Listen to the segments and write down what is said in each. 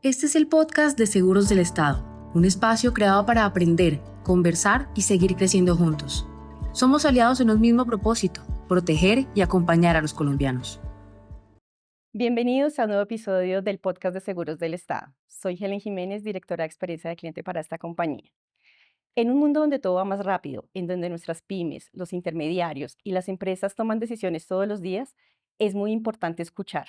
Este es el podcast de Seguros del Estado, un espacio creado para aprender, conversar y seguir creciendo juntos. Somos aliados en un mismo propósito, proteger y acompañar a los colombianos. Bienvenidos a un nuevo episodio del podcast de Seguros del Estado. Soy Helen Jiménez, directora de experiencia de cliente para esta compañía. En un mundo donde todo va más rápido, en donde nuestras pymes, los intermediarios y las empresas toman decisiones todos los días, es muy importante escuchar.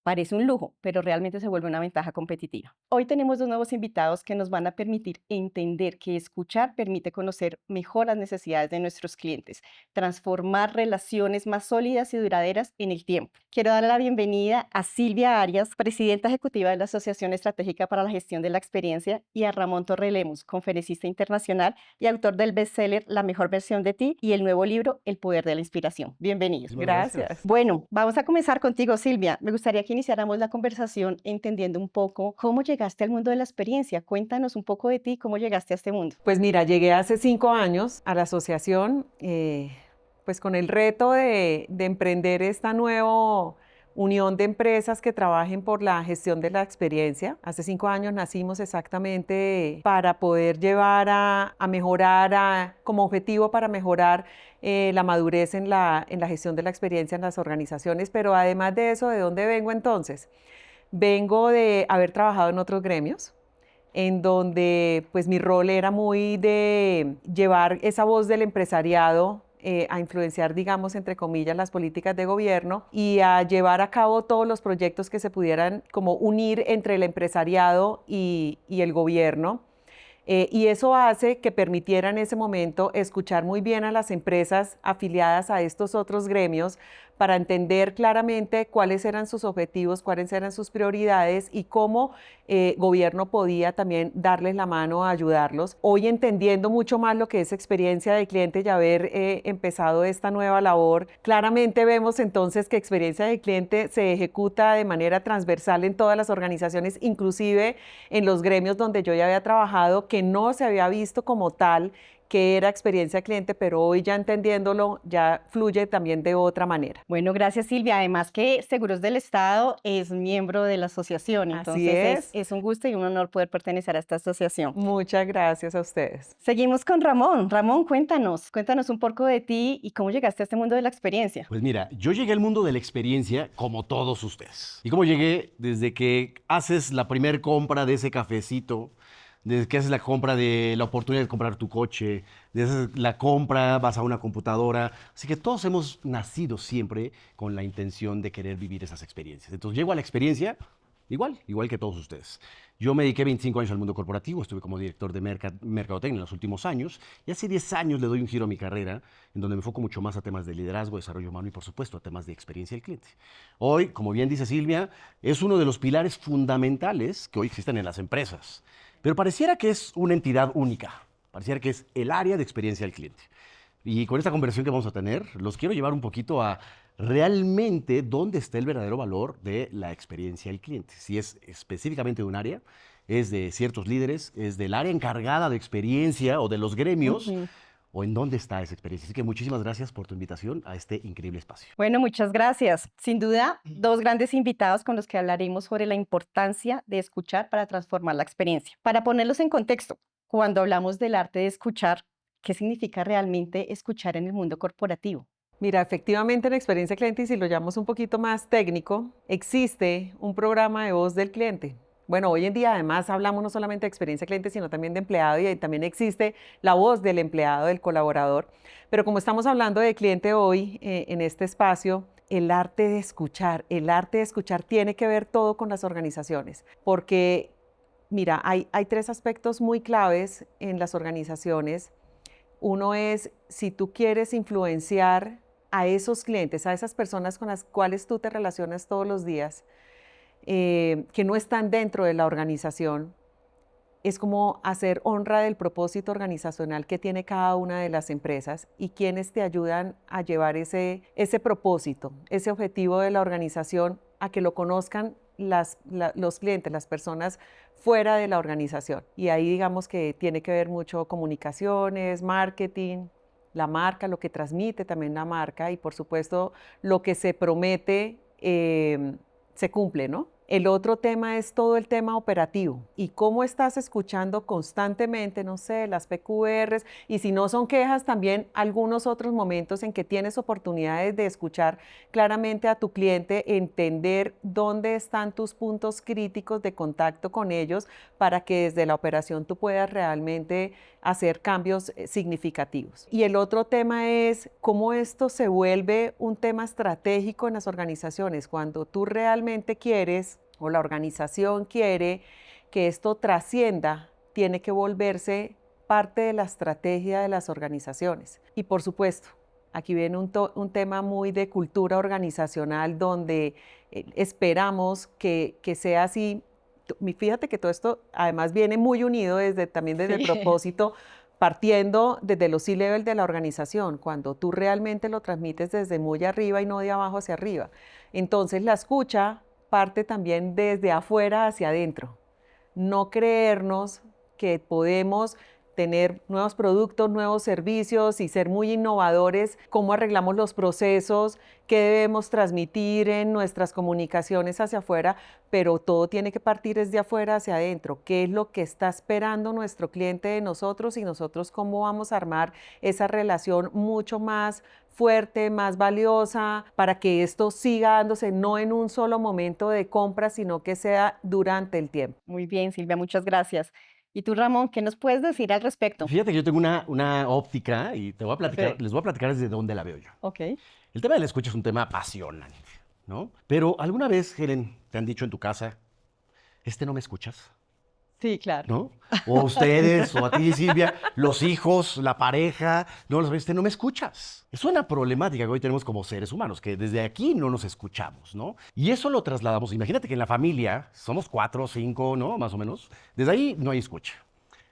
Parece un lujo, pero realmente se vuelve una ventaja competitiva. Hoy tenemos dos nuevos invitados que nos van a permitir entender que escuchar permite conocer mejor las necesidades de nuestros clientes, transformar relaciones más sólidas y duraderas en el tiempo. Quiero darle la bienvenida a Silvia Arias, presidenta ejecutiva de la Asociación Estratégica para la Gestión de la Experiencia, y a Ramón Torrelemus, conferencista internacional y autor del bestseller La mejor versión de ti y el nuevo libro El poder de la inspiración. Bienvenidos. Gracias. Bueno, vamos a comenzar contigo, Silvia. Me gustaría que iniciáramos la conversación entendiendo un poco cómo llegaste al mundo de la experiencia. Cuéntanos un poco de ti, cómo llegaste a este mundo. Pues mira, llegué hace 5 años a la asociación, pues con el reto de emprender esta nueva unión de empresas que trabajen por la gestión de la experiencia. Hace 5 años nacimos exactamente para poder llevar a mejorar, como objetivo para mejorar la madurez en la gestión de la experiencia en las organizaciones. Pero además de eso, ¿de dónde vengo entonces? Vengo de haber trabajado en otros gremios, en donde pues mi rol era muy de llevar esa voz del empresariado a influenciar, digamos, entre comillas, las políticas de gobierno y a llevar a cabo todos los proyectos que se pudieran como unir entre el empresariado y el gobierno. Y eso hace que permitiera en ese momento escuchar muy bien a las empresas afiliadas a estos otros gremios para entender claramente cuáles eran sus objetivos, cuáles eran sus prioridades y cómo gobierno podía también darles la mano a ayudarlos. Hoy entendiendo mucho más lo que es experiencia de cliente y haber empezado esta nueva labor, claramente vemos entonces que experiencia de cliente se ejecuta de manera transversal en todas las organizaciones, inclusive en los gremios donde yo ya había trabajado, que no se había visto como tal que era experiencia cliente, pero hoy ya entendiéndolo, ya fluye también de otra manera. Bueno, gracias, Silvia. Además que Seguros del Estado es miembro de la asociación, Así entonces es un gusto y un honor poder pertenecer a esta asociación. Muchas gracias a ustedes. Seguimos con Ramón. Ramón, cuéntanos un poco de ti y cómo llegaste a este mundo de la experiencia. Pues mira, yo llegué al mundo de la experiencia como todos ustedes. ¿Y cómo llegué? Desde que haces la primer compra de ese cafecito, desde que haces la compra de la oportunidad de comprar tu coche, desde la compra vas a una computadora. Así que todos hemos nacido siempre con la intención de querer vivir esas experiencias. Entonces llego a la experiencia igual que todos ustedes. Yo me dediqué 25 años al mundo corporativo, estuve como director de mercadotecnia en los últimos años y hace 10 años le doy un giro a mi carrera en donde me enfoco mucho más a temas de liderazgo, desarrollo humano y por supuesto a temas de experiencia del cliente. Hoy, como bien dice Silvia, es uno de los pilares fundamentales que hoy existen en las empresas, pero pareciera que es una entidad única, pareciera que es el área de experiencia del cliente. Y con esta conversación que vamos a tener, los quiero llevar un poquito a realmente dónde está el verdadero valor de la experiencia del cliente. Si es específicamente de un área, es de ciertos líderes, es del área encargada de experiencia o de los gremios, o en dónde está esa experiencia. Así que muchísimas gracias por tu invitación a este increíble espacio. Bueno, muchas gracias. Sin duda, dos grandes invitados con los que hablaremos sobre la importancia de escuchar para transformar la experiencia. Para ponerlos en contexto, cuando hablamos del arte de escuchar, ¿qué significa realmente escuchar en el mundo corporativo? Mira, efectivamente en experiencia cliente, y si lo llamamos un poquito más técnico, existe un programa de voz del cliente. Bueno, hoy en día además hablamos no solamente de experiencia cliente, sino también de empleado y también existe la voz del empleado, del colaborador. Pero como estamos hablando de cliente hoy en este espacio, el arte de escuchar tiene que ver todo con las organizaciones, porque mira, hay 3 aspectos muy claves en las organizaciones. Uno es, si tú quieres influenciar a esos clientes, a esas personas con las cuales tú te relacionas todos los días, que no están dentro de la organización, es como hacer honra del propósito organizacional que tiene cada una de las empresas y quienes te ayudan a llevar ese propósito, ese objetivo de la organización, a que lo conozcan los clientes, las personas fuera de la organización. Y ahí digamos que tiene que ver mucho comunicaciones, marketing, la marca, lo que transmite también la marca y por supuesto lo que se promete se cumple, ¿no? El otro tema es todo el tema operativo y cómo estás escuchando constantemente, no sé, las PQRs, y si no son quejas, también algunos otros momentos en que tienes oportunidades de escuchar claramente a tu cliente, entender dónde están tus puntos críticos de contacto con ellos para que desde la operación tú puedas realmente hacer cambios significativos. Y el otro tema es cómo esto se vuelve un tema estratégico en las organizaciones. Cuando tú realmente quieres o la organización quiere que esto trascienda, tiene que volverse parte de la estrategia de las organizaciones. Y por supuesto, aquí viene un tema muy de cultura organizacional donde esperamos que sea así. Fíjate que todo esto además viene muy unido también desde el Sí. propósito, partiendo desde los C-level de la organización, cuando tú realmente lo transmites desde muy arriba y no de abajo hacia arriba. Entonces la escucha parte también desde afuera hacia adentro. No creernos que podemos tener nuevos productos, nuevos servicios y ser muy innovadores, cómo arreglamos los procesos, qué debemos transmitir en nuestras comunicaciones hacia afuera, pero todo tiene que partir desde afuera hacia adentro. ¿Qué es lo que está esperando nuestro cliente de nosotros y nosotros cómo vamos a armar esa relación mucho más fuerte, más valiosa, para que esto siga dándose no en un solo momento de compra, sino que sea durante el tiempo? Muy bien, Silvia, muchas gracias. ¿Y tú, Ramón, qué nos puedes decir al respecto? Fíjate que yo tengo una óptica y te voy a platicar, Sí. les voy a platicar desde dónde la veo yo. Ok. El tema de la escucha es un tema apasionante, ¿no? Pero alguna vez, Helen, te han dicho en tu casa, no me escuchas, Sí, claro. ¿no? O a ustedes, o a ti, Silvia, los hijos, la pareja, no los ves, no me escuchas. Es una problemática que hoy tenemos como seres humanos, que desde aquí no nos escuchamos, ¿no? Y eso lo trasladamos. Imagínate que en la familia somos 4, 5, ¿no? Más o menos. Desde ahí no hay escucha.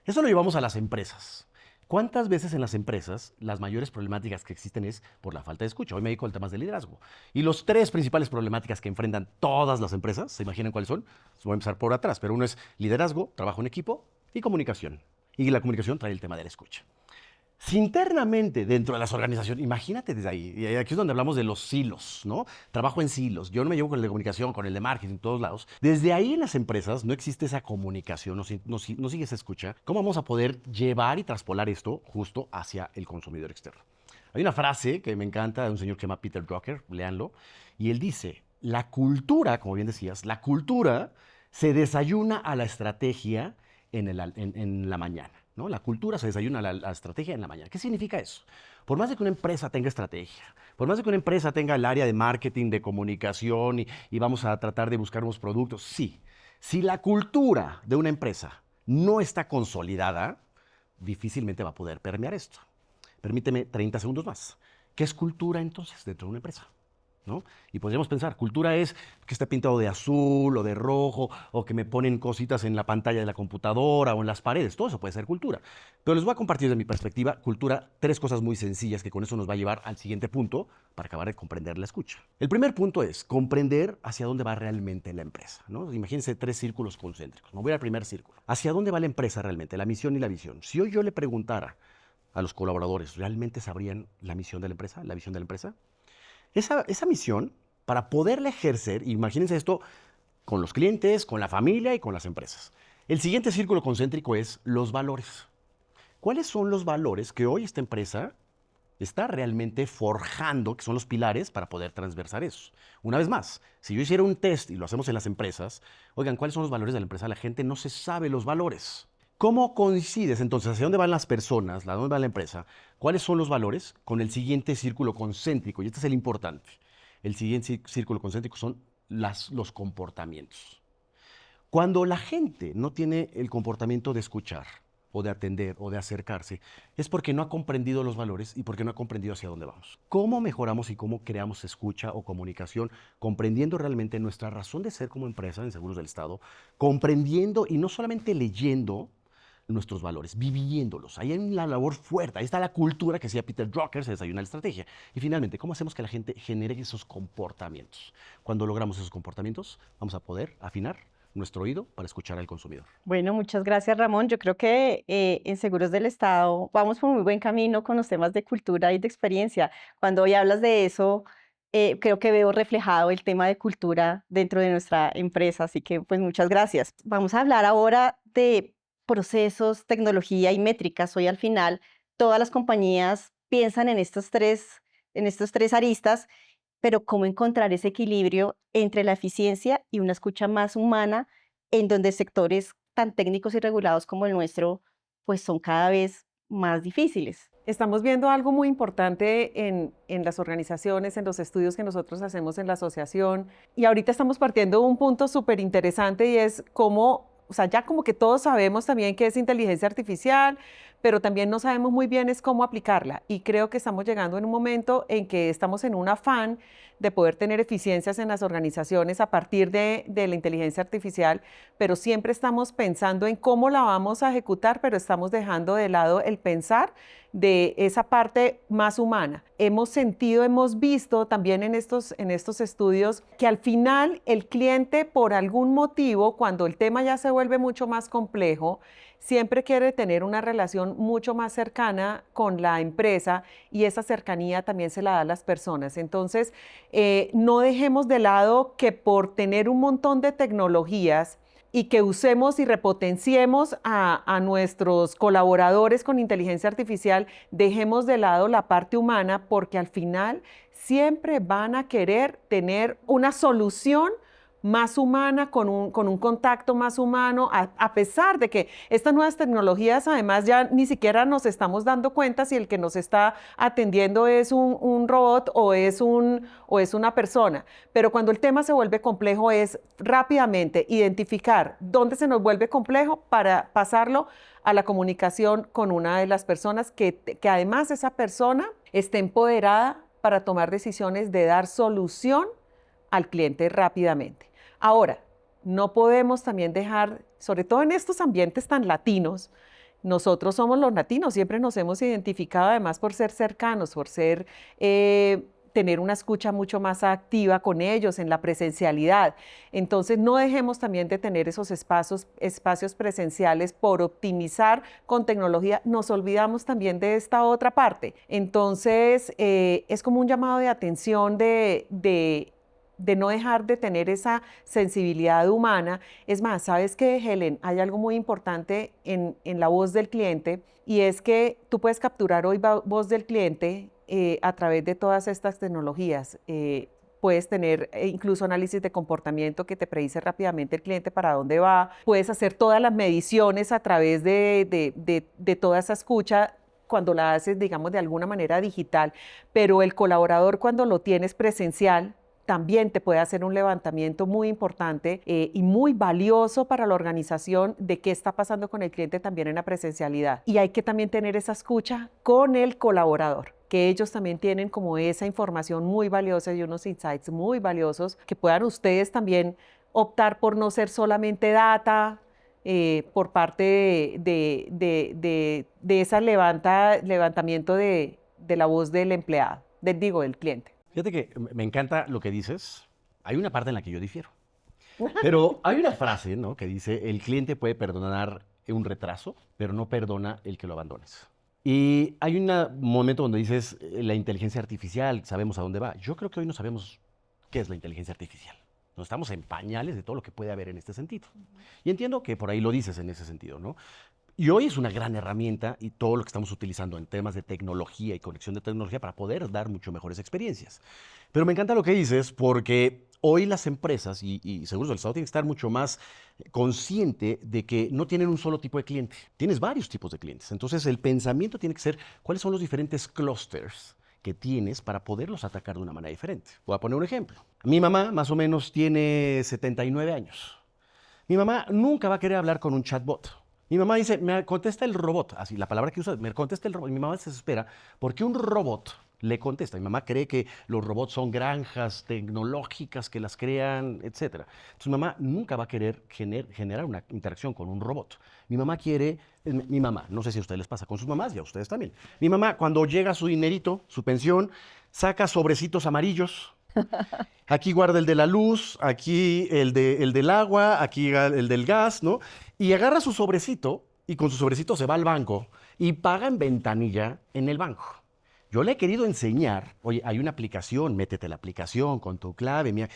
Eso lo llevamos a las empresas. ¿Cuántas veces en las empresas las mayores problemáticas que existen es por la falta de escucha? Hoy me dedico al tema de liderazgo. Y los 3 principales problemáticas que enfrentan todas las empresas, ¿se imaginan cuáles son? Voy a empezar por atrás, pero uno es liderazgo, trabajo en equipo y comunicación. Y la comunicación trae el tema de la escucha. Si internamente dentro de las organizaciones, imagínate desde ahí, y aquí es donde hablamos de los silos, ¿no? Trabajo en silos, yo no me llevo con el de comunicación, con el de marketing, en todos lados. Desde ahí en las empresas no existe esa comunicación, no sigue esa escucha. ¿Cómo vamos a poder llevar y traspolar esto justo hacia el consumidor externo? Hay una frase que me encanta de un señor que se llama Peter Drucker, léanlo, y él dice, la cultura, como bien decías, la cultura se desayuna a la estrategia en la mañana. ¿No? La cultura se desayuna a la estrategia en la mañana. ¿Qué significa eso? Por más de que una empresa tenga estrategia, por más de que una empresa tenga el área de marketing, de comunicación y vamos a tratar de buscar nuevos productos, sí. Si la cultura de una empresa no está consolidada, difícilmente va a poder permear esto. Permíteme 30 segundos más. ¿Qué es cultura entonces dentro de una empresa? ¿No? Y podríamos pensar, cultura es que esté pintado de azul o de rojo, o que me ponen cositas en la pantalla de la computadora o en las paredes, todo eso puede ser cultura. Pero les voy a compartir desde mi perspectiva, cultura, 3 cosas muy sencillas que con eso nos va a llevar al siguiente punto para acabar de comprender la escucha. El primer punto es comprender hacia dónde va realmente la empresa, ¿no? Imagínense 3 círculos concéntricos. Me voy al primer círculo. ¿Hacia dónde va la empresa realmente? La misión y la visión. Si hoy yo le preguntara a los colaboradores, ¿realmente sabrían la misión de la empresa, la visión de la empresa? Esa misión, para poderla ejercer, imagínense esto con los clientes, con la familia y con las empresas. El siguiente círculo concéntrico es los valores. ¿Cuáles son los valores que hoy esta empresa está realmente forjando, que son los pilares para poder transversar eso? Una vez más, si yo hiciera un test y lo hacemos en las empresas, oigan, ¿cuáles son los valores de la empresa? La gente no se sabe los valores. ¿Cómo coincides entonces? ¿Hacia dónde van las personas? ¿A dónde va la empresa? ¿Cuáles son los valores? Con el siguiente círculo concéntrico, y este es el importante. El siguiente círculo concéntrico son los comportamientos. Cuando la gente no tiene el comportamiento de escuchar, o de atender, o de acercarse, es porque no ha comprendido los valores y porque no ha comprendido hacia dónde vamos. ¿Cómo mejoramos y cómo creamos escucha o comunicación? Comprendiendo realmente nuestra razón de ser como empresa en Seguros del Estado, comprendiendo y no solamente leyendo nuestros valores, viviéndolos. Ahí hay una labor fuerte, ahí está la cultura que decía Peter Drucker, se desayuna la estrategia. Y finalmente, ¿cómo hacemos que la gente genere esos comportamientos? Cuando logramos esos comportamientos, vamos a poder afinar nuestro oído para escuchar al consumidor. Bueno, muchas gracias, Ramón. Yo creo que en Seguros del Estado vamos por muy buen camino con los temas de cultura y de experiencia. Cuando hoy hablas de eso, creo que veo reflejado el tema de cultura dentro de nuestra empresa, así que pues muchas gracias. Vamos a hablar ahora de procesos, tecnología y métricas. Hoy al final todas las compañías piensan en estos tres aristas, pero cómo encontrar ese equilibrio entre la eficiencia y una escucha más humana, en donde sectores tan técnicos y regulados como el nuestro, pues son cada vez más difíciles. Estamos viendo algo muy importante en las organizaciones, en los estudios que nosotros hacemos en la asociación, y ahorita estamos partiendo de un punto súper interesante y es cómo, o sea, ya como que todos sabemos también qué es inteligencia artificial, pero también no sabemos muy bien es cómo aplicarla. Y creo que estamos llegando en un momento en que estamos en un afán de poder tener eficiencias en las organizaciones a partir de la inteligencia artificial, pero siempre estamos pensando en cómo la vamos a ejecutar, pero estamos dejando de lado el pensar de esa parte más humana. Hemos sentido, hemos visto también en estos estudios que al final el cliente, por algún motivo, cuando el tema ya se vuelve mucho más complejo, siempre quiere tener una relación mucho más cercana con la empresa, y esa cercanía también se la da a las personas. Entonces, no dejemos de lado que por tener un montón de tecnologías y que usemos y repotenciemos a nuestros colaboradores con inteligencia artificial, dejemos de lado la parte humana, porque al final siempre van a querer tener una solución más humana, con un contacto más humano, a pesar de que estas nuevas tecnologías, además, ya ni siquiera nos estamos dando cuenta si el que nos está atendiendo es un robot o es una persona. Pero cuando el tema se vuelve complejo, es rápidamente identificar dónde se nos vuelve complejo para pasarlo a la comunicación con una de las personas que además esa persona esté empoderada para tomar decisiones de dar solución al cliente rápidamente. Ahora, no podemos también dejar, sobre todo en estos ambientes tan latinos, nosotros somos los latinos, siempre nos hemos identificado además por ser cercanos, por tener una escucha mucho más activa con ellos en la presencialidad. Entonces, no dejemos también de tener esos espacios presenciales por optimizar con tecnología. Nos olvidamos también de esta otra parte. Entonces, es como un llamado de atención de no dejar de tener esa sensibilidad humana. Es más, ¿sabes qué, Helen? Hay algo muy importante en la voz del cliente, y es que tú puedes capturar hoy voz del cliente a través de todas estas tecnologías. Puedes tener incluso análisis de comportamiento que te predice rápidamente el cliente para dónde va. Puedes hacer todas las mediciones a través de toda esa escucha cuando la haces, digamos, de alguna manera digital, pero el colaborador, cuando lo tienes presencial, también te puede hacer un levantamiento muy importante y muy valioso para la organización de qué está pasando con el cliente también en la presencialidad. Y hay que también tener esa escucha con el colaborador, que ellos también tienen como esa información muy valiosa y unos insights muy valiosos, que puedan ustedes también optar por no ser solamente data por parte de ese levantamiento de la voz del empleado, del cliente. Fíjate que me encanta lo que dices. Hay una parte en la que yo difiero. Pero hay una frase, ¿no?, que dice: el cliente puede perdonar un retraso, pero no perdona el que lo abandones. Y hay un momento donde dices, la inteligencia artificial, sabemos a dónde va. Yo creo que hoy no sabemos qué es la inteligencia artificial. No estamos en pañales de todo lo que puede haber en este sentido. Y entiendo que por ahí lo dices en ese sentido, ¿no? Y hoy es una gran herramienta, y todo lo que estamos utilizando en temas de tecnología y conexión de tecnología para poder dar mucho mejores experiencias. Pero me encanta lo que dices, porque hoy las empresas y Seguros del Estado tienen que estar mucho más consciente de que no tienen un solo tipo de cliente. Tienes varios tipos de clientes. Entonces, el pensamiento tiene que ser cuáles son los diferentes clusters que tienes para poderlos atacar de una manera diferente. Voy a poner un ejemplo. Mi mamá más o menos tiene 79 años. Mi mamá nunca va a querer hablar con un chatbot. Mi mamá dice: me contesta el robot, así la palabra que usa, me contesta el robot. Y mi mamá se desespera porque un robot le contesta. Mi mamá cree que los robots son granjas tecnológicas que las crean, etc. Entonces mi mamá nunca va a querer generar una interacción con un robot. Mi mamá quiere, mi mamá, no sé si a ustedes les pasa con sus mamás y a ustedes también. Mi mamá, cuando llega su dinerito, su pensión, saca sobrecitos amarillos. Aquí guarda el de la luz, aquí el del agua, aquí el del gas, ¿no? Y agarra su sobrecito y con su sobrecito se va al banco y paga en ventanilla en el banco. Yo le he querido enseñar, oye, hay una aplicación, métete a la aplicación con tu clave. Mira.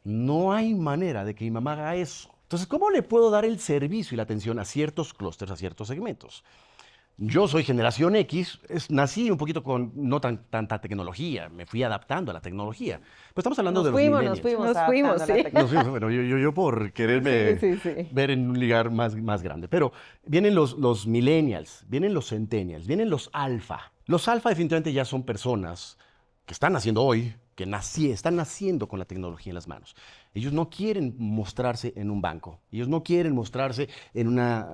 No hay manera de que mi mamá haga eso. Entonces, ¿cómo le puedo dar el servicio y la atención a ciertos clústeres, a ciertos segmentos? Yo soy generación X, nací un poquito con no tanta tecnología, me fui adaptando a la tecnología. Pero estamos hablando de los Nos millennials. fuimos Nos adaptando fuimos, a la sí. tecnología. Bueno, yo por quererme Sí, sí, sí. ver en un lugar más grande. Pero vienen los millennials, vienen los centennials, vienen los alfa. Los alfa definitivamente ya son personas que están naciendo hoy, que están naciendo con la tecnología en las manos. Ellos no quieren mostrarse en un banco, ellos no quieren mostrarse en una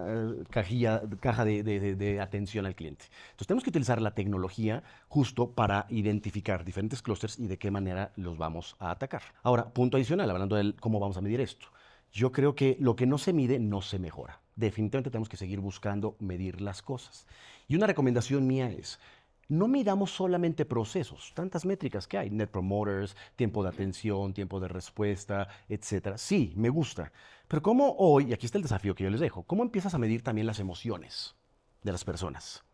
caja de atención al cliente. Entonces tenemos que utilizar la tecnología justo para identificar diferentes clústeres y de qué manera los vamos a atacar. Ahora, punto adicional, hablando de cómo vamos a medir esto. Yo creo que lo que no se mide no se mejora. Definitivamente tenemos que seguir buscando medir las cosas. Y una recomendación mía es, no midamos solamente procesos, tantas métricas que hay, Net Promoters, tiempo de atención, tiempo de respuesta, etcétera. Sí, me gusta. Pero ¿cómo hoy, y aquí está el desafío que yo les dejo, cómo empiezas a medir también las emociones de las personas?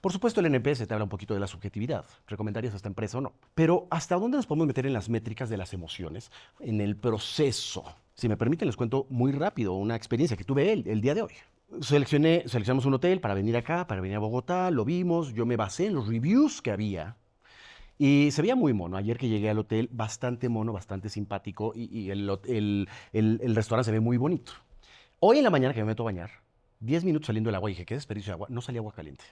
Por supuesto, el NPS te habla un poquito de la subjetividad. ¿Recomendarías a esta empresa o no? Pero ¿hasta dónde nos podemos meter en las métricas de las emociones, en el proceso? Si me permiten, les cuento muy rápido una experiencia que tuve el día de hoy. Seleccionamos un hotel para venir acá, para venir a Bogotá, lo vimos, yo me basé en los reviews que había y se veía muy mono. Ayer que llegué al hotel, bastante mono, bastante simpático y el restaurante se ve muy bonito. Hoy en la mañana que me meto a bañar, 10 minutos saliendo del agua, dije, qué desperdicio de agua, no salía agua caliente.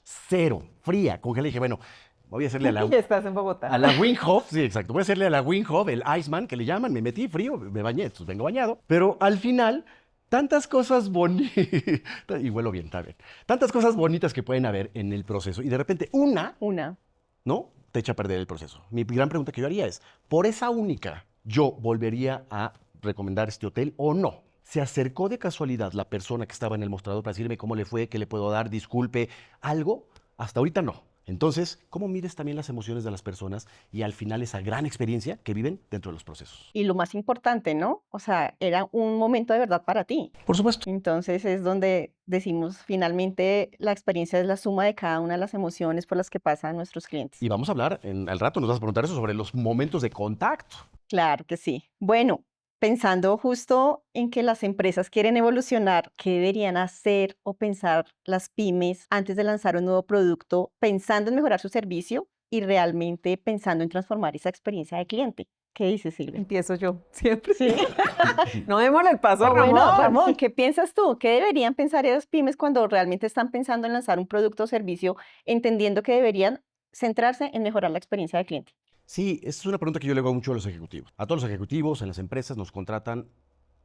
Cero, fría, congelé. Dije, bueno, voy a hacerle Y estás en Bogotá. a la Wim Hof, sí, exacto. Voy a hacerle a la Wim Hof, el Iceman, que le llaman. Me metí frío, me bañé, entonces vengo bañado. Pero al final, tantas cosas bonitas, y huelo bien, está bien. Tantas cosas bonitas que pueden haber en el proceso. Y de repente, Una. ¿no? Te echa a perder el proceso. Mi gran pregunta que yo haría es, ¿por esa única yo volvería a recomendar este hotel o no? ¿Se acercó de casualidad la persona que estaba en el mostrador para decirme cómo le fue, qué le puedo dar, disculpe, algo? Hasta ahorita no. Entonces, ¿cómo mides también las emociones de las personas y al final esa gran experiencia que viven dentro de los procesos? Y lo más importante, ¿no? O sea, era un momento de verdad para ti. Por supuesto. Entonces es donde decimos, finalmente, la experiencia es la suma de cada una de las emociones por las que pasan nuestros clientes. Y vamos a hablar, al rato nos vas a preguntar eso sobre los momentos de contacto. Claro que sí. Bueno, pensando justo en que las empresas quieren evolucionar, ¿qué deberían hacer o pensar las pymes antes de lanzar un nuevo producto, pensando en mejorar su servicio y realmente pensando en transformar esa experiencia de cliente? ¿Qué dices, Silvia? Empiezo yo, siempre. Sí. No démosle el paso a Bueno, Ramón. Ramón, ¿qué piensas tú? ¿Qué deberían pensar esas pymes cuando realmente están pensando en lanzar un producto o servicio, entendiendo que deberían centrarse en mejorar la experiencia del cliente? Sí, esta es una pregunta que yo le hago mucho a los ejecutivos. A todos los ejecutivos en las empresas nos contratan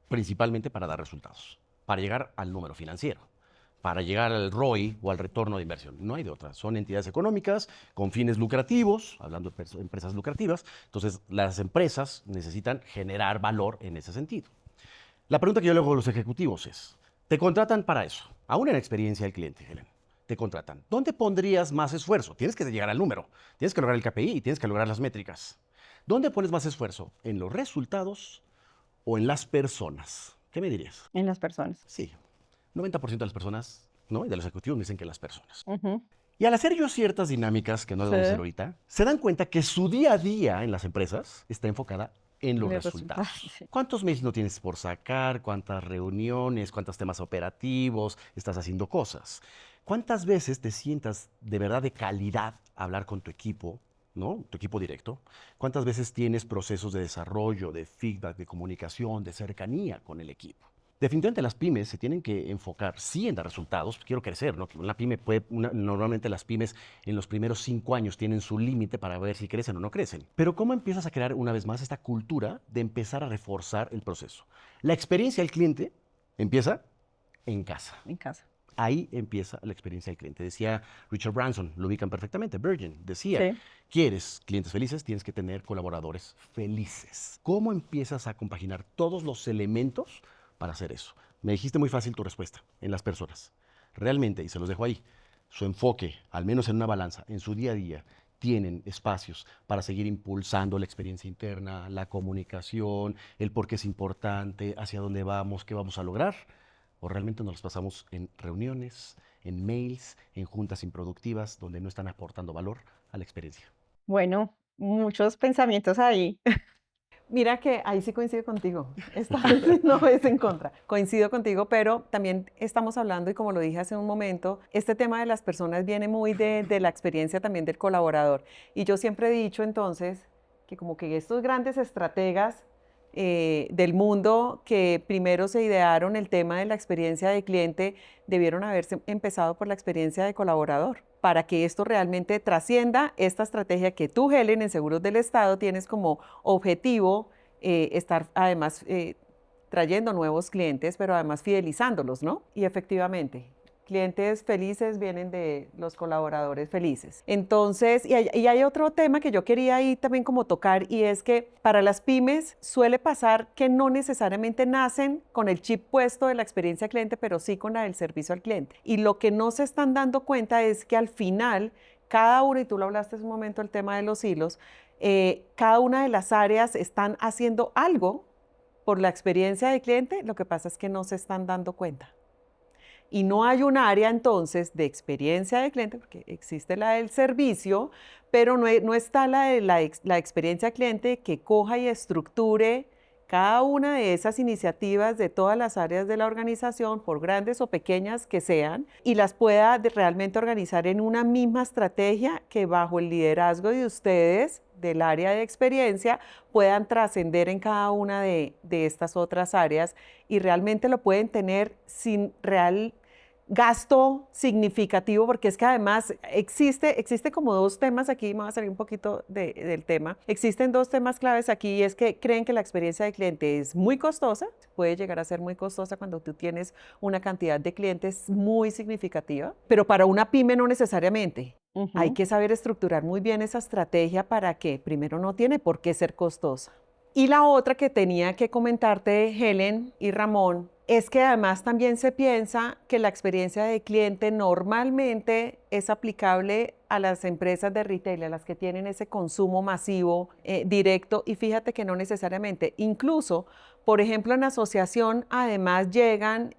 principalmente para dar resultados, para llegar al número financiero, para llegar al ROI o al retorno de inversión. No hay de otra. Son entidades económicas con fines lucrativos, hablando de empresas lucrativas. Entonces, las empresas necesitan generar valor en ese sentido. La pregunta que yo le hago a los ejecutivos es, ¿te contratan para eso? Aún en la experiencia del cliente, Helen. Te contratan. ¿Dónde pondrías más esfuerzo? Tienes que llegar al número, tienes que lograr el KPI y tienes que lograr las métricas. ¿Dónde pones más esfuerzo? ¿En los resultados o en las personas? ¿Qué me dirías? En las personas. Sí, 90% de las personas, ¿no? Y de los ejecutivos me dicen que las personas. Ujú. Y al hacer yo ciertas dinámicas, que no las vamos a hacer ahorita, se dan cuenta que su día a día en las empresas está enfocada en los Los resultados. resultados, sí. ¿Cuántos mails no tienes por sacar? ¿Cuántas reuniones? ¿Cuántos temas operativos? Estás haciendo cosas. ¿Cuántas veces te sientas de verdad de calidad a hablar con tu equipo, ¿no? Tu equipo directo? ¿Cuántas veces tienes procesos de desarrollo, de feedback, de comunicación, de cercanía con el equipo? Definitivamente las pymes se tienen que enfocar, sí, en dar resultados. Quiero crecer, ¿no? Una pyme normalmente las pymes en los primeros 5 años tienen su límite para ver si crecen o no crecen. Pero ¿cómo empiezas a crear una vez más esta cultura de empezar a reforzar el proceso? La experiencia del cliente empieza en casa. En casa. Ahí empieza la experiencia del cliente. Decía Richard Branson, lo ubican perfectamente, Virgin, decía, Sí. ¿quieres clientes felices? Tienes que tener colaboradores felices. ¿Cómo empiezas a compaginar todos los elementos para hacer eso? Me dijiste muy fácil tu respuesta, en las personas. Realmente, y se los dejo ahí, su enfoque, al menos en una balanza, en su día a día, tienen espacios para seguir impulsando la experiencia interna, la comunicación, el por qué es importante, hacia dónde vamos, qué vamos a lograr, o realmente nos las pasamos en reuniones, en mails, en juntas improductivas, donde no están aportando valor a la experiencia. Bueno, muchos pensamientos ahí. Mira que ahí sí coincido contigo, esta vez no es en contra, coincido contigo, pero también estamos hablando, y como lo dije hace un momento, este tema de las personas viene muy de la experiencia también del colaborador. Y yo siempre he dicho entonces que como que estos grandes estrategas del mundo que primero se idearon el tema de la experiencia de cliente, debieron haberse empezado por la experiencia de colaborador, para que esto realmente trascienda esta estrategia que tú, Helen, en Seguros del Estado tienes como objetivo estar además trayendo nuevos clientes, pero además fidelizándolos, ¿no? Y efectivamente, clientes felices vienen de los colaboradores felices. Entonces, y hay otro tema que yo quería ahí también como tocar, y es que para las pymes suele pasar que no necesariamente nacen con el chip puesto de la experiencia cliente, pero sí con la del servicio al cliente. Y lo que no se están dando cuenta es que al final, cada uno, y tú lo hablaste hace un momento, el tema de los hilos, cada una de las áreas están haciendo algo por la experiencia del cliente, lo que pasa es que no se están dando cuenta. Y no hay un área entonces de experiencia de cliente, porque existe la del servicio, pero no está la de la experiencia cliente que coja y estructure cada una de esas iniciativas de todas las áreas de la organización, por grandes o pequeñas que sean, y las pueda realmente organizar en una misma estrategia que bajo el liderazgo de ustedes, del área de experiencia, puedan trascender en cada una de estas otras áreas y realmente lo pueden tener sin real gasto significativo, porque es que además existe como dos temas aquí, me voy a salir un poquito del tema, existen dos temas claves aquí, y es que creen que la experiencia de cliente es muy costosa, puede llegar a ser muy costosa cuando tú tienes una cantidad de clientes muy significativa, pero para una pyme no necesariamente. Hay que saber estructurar muy bien esa estrategia para que primero no tiene por qué ser costosa. Y la otra que tenía que comentarte, Helen y Ramón, es que además también se piensa que la experiencia de cliente normalmente es aplicable a las empresas de retail, a las que tienen ese consumo masivo directo, y fíjate que no necesariamente. Incluso, por ejemplo, en asociación además llegan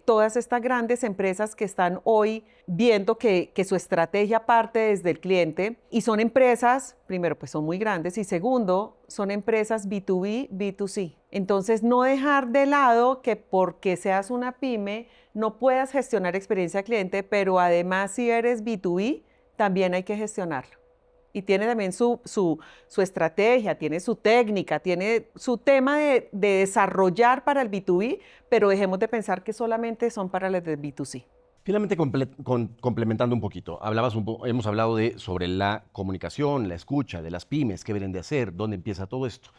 todas estas grandes empresas que están hoy viendo que su estrategia parte desde el cliente, y son empresas, primero, pues son muy grandes, y segundo, son empresas B2B, B2C. Entonces, no dejar de lado que porque seas una pyme no puedas gestionar experiencia cliente, pero además si eres B2B, también hay que gestionarlo. Y tiene también su estrategia, tiene su técnica, tiene su tema de desarrollar para el B2B, pero dejemos de pensar que solamente son para los de B2C. Finalmente, complementando un poquito, hemos hablado sobre la comunicación, la escucha de las pymes, qué deben de hacer, dónde empieza todo esto.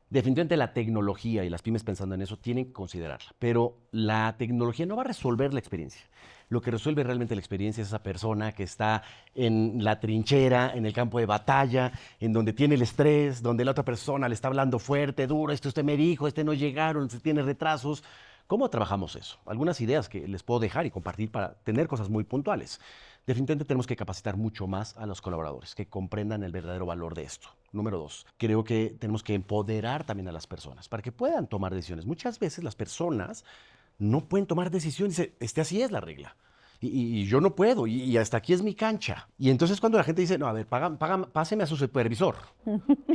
Definitivamente la tecnología, y las pymes pensando en eso, tienen que considerarla, pero la tecnología no va a resolver la experiencia. Lo que resuelve realmente la experiencia es esa persona que está en la trinchera, en el campo de batalla, en donde tiene el estrés, donde la otra persona le está hablando fuerte, duro, usted me dijo, no llegaron, tiene retrasos. ¿Cómo trabajamos eso? Algunas ideas que les puedo dejar y compartir para tener cosas muy puntuales. Definitivamente tenemos que capacitar mucho más a los colaboradores, que comprendan el verdadero valor de esto. Número 2, creo que tenemos que empoderar también a las personas para que puedan tomar decisiones. Muchas veces las personas no pueden tomar decisiones, dicen, así es la regla. Y yo no puedo, y hasta aquí es mi cancha. Y entonces cuando la gente dice, no, a ver, páseme a su supervisor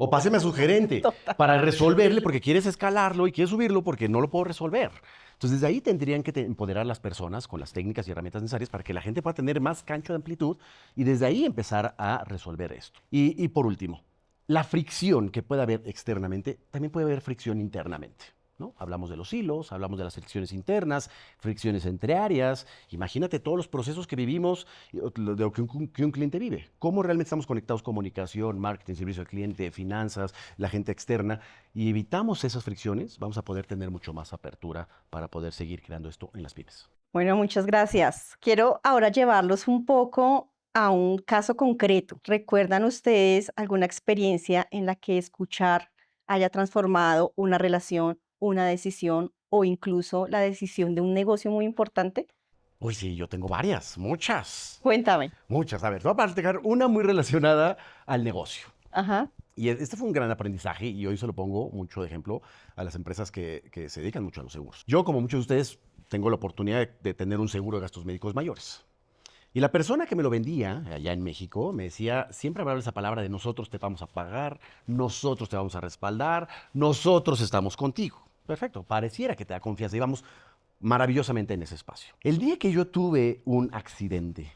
o páseme a su gerente para resolverle, porque quieres escalarlo y quieres subirlo porque no lo puedo resolver. Entonces, desde ahí tendrían que empoderar a las personas con las técnicas y herramientas necesarias para que la gente pueda tener más cancha de amplitud y desde ahí empezar a resolver esto. Y por último, la fricción que puede haber externamente, también puede haber fricción internamente, ¿no? Hablamos de los hilos, hablamos de las fricciones internas, fricciones entre áreas. Imagínate todos los procesos que vivimos, de lo que un cliente vive. ¿Cómo realmente estamos conectados? Comunicación, marketing, servicio al cliente, finanzas, la gente externa. Y evitamos esas fricciones, vamos a poder tener mucho más apertura para poder seguir creando esto en las pymes. Bueno, muchas gracias. Quiero ahora llevarlos un poco a un caso concreto. ¿Recuerdan ustedes alguna experiencia en la que escuchar haya transformado una relación, una decisión o incluso la decisión de un negocio muy importante? Uy, sí, yo tengo varias, muchas. Cuéntame. Muchas. A ver, te voy a platicar una muy relacionada al negocio. Ajá. Y este fue un gran aprendizaje y hoy se lo pongo mucho de ejemplo a las empresas que se dedican mucho a los seguros. Yo, como muchos de ustedes, tengo la oportunidad de tener un seguro de gastos médicos mayores. Y la persona que me lo vendía allá en México me decía, siempre hablaba esa palabra de nosotros te vamos a pagar, nosotros te vamos a respaldar, nosotros estamos contigo. Perfecto, pareciera que te da confianza. Íbamos maravillosamente en ese espacio. El día que yo tuve un accidente,